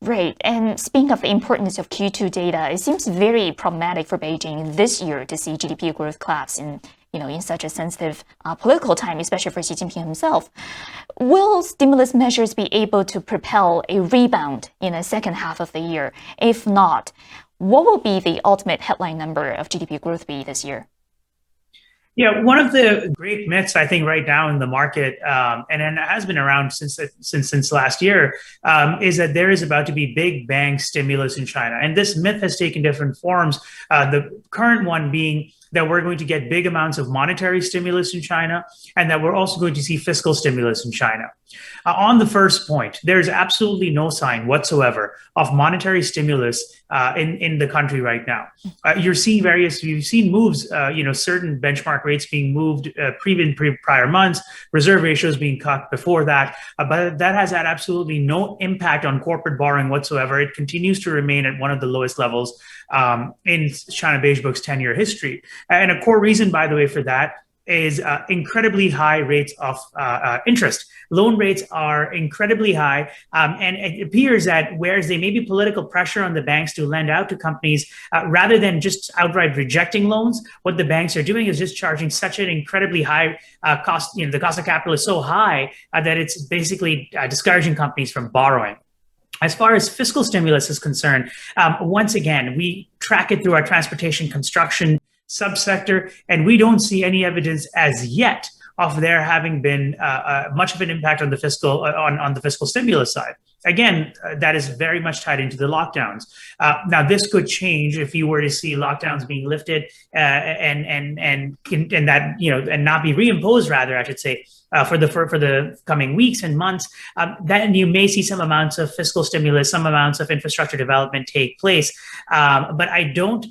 Right. And speaking of the importance of Q2 data, it seems very problematic for Beijing this year to see GDP growth collapse in such a sensitive political time, especially for Xi Jinping himself. Will stimulus measures be able to propel a rebound in the second half of the year? If not, what will be the ultimate headline number of GDP growth be this year? Yeah, one of the great myths I think right now in the market, and it has been around since last year, is that there is about to be big bang stimulus in China, and this myth has taken different forms. The current one being that we're going to get big amounts of monetary stimulus in China, and that we're also going to see fiscal stimulus in China. On the first point, there's absolutely no sign whatsoever of monetary stimulus in the country right now. You've seen moves, certain benchmark rates being moved prior months, reserve ratios being cut before that, but that has had absolutely no impact on corporate borrowing whatsoever. It continues to remain at one of the lowest levels in China Beige Book's 10-year history. And a core reason, by the way, for that is incredibly high rates of interest. Loan rates are incredibly high, and it appears that whereas there may be political pressure on the banks to lend out to companies, rather than just outright rejecting loans, what the banks are doing is just charging such an incredibly high cost. The cost of capital is so high that it's basically discouraging companies from borrowing. As far as fiscal stimulus is concerned, once again, we track it through our transportation construction subsector, and we don't see any evidence as yet of there having been much of an impact on the fiscal stimulus side. Again, that is very much tied into the lockdowns. Now, this could change if you were to see lockdowns being lifted and that and not be reimposed, rather, I should say, for the coming weeks and months. Then you may see some amounts of fiscal stimulus, some amounts of infrastructure development take place. But I don't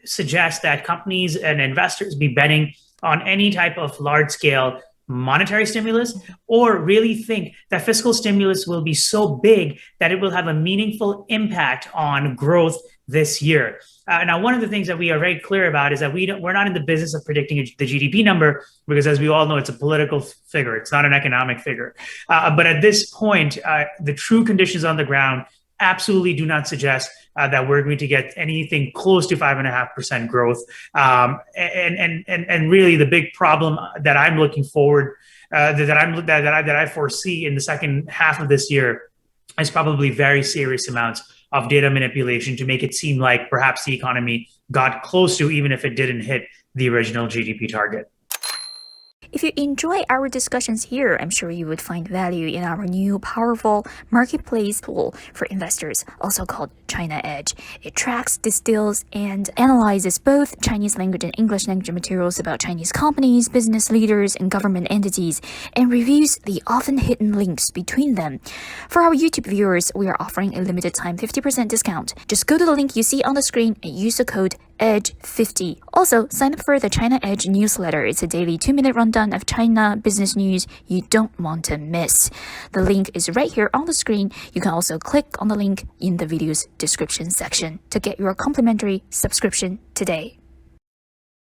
suggest that companies and investors be betting on any type of large-scale monetary stimulus, or really think that fiscal stimulus will be so big that it will have a meaningful impact on growth this year. Now, one of the things that we are very clear about is that we're not in the business of predicting the GDP number, because as we all know, it's a political figure. It's not an economic figure. But at this point, the true conditions on the ground absolutely do not suggest that we're going to get anything close to 5.5% growth. And really, the big problem that I'm looking forward that I foresee in the second half of this year is probably very serious amounts of data manipulation to make it seem like perhaps the economy got close to, even if it didn't hit the original GDP target. If you enjoy our discussions here, I'm sure you would find value in our new powerful marketplace tool for investors, also called ChinaEDGE. It tracks, distills, and analyzes both Chinese language and English language materials about Chinese companies, business leaders, and government entities, and reviews the often hidden links between them. For our YouTube viewers, we are offering a limited time 50% discount. Just go to the link you see on the screen and use the code EDGE50. Also, sign up for the ChinaEDGE newsletter. It's a daily 2-minute rundown of China business news you don't want to miss. The link is right here on the screen. You can also click on the link in the video's description section to get your complimentary subscription today.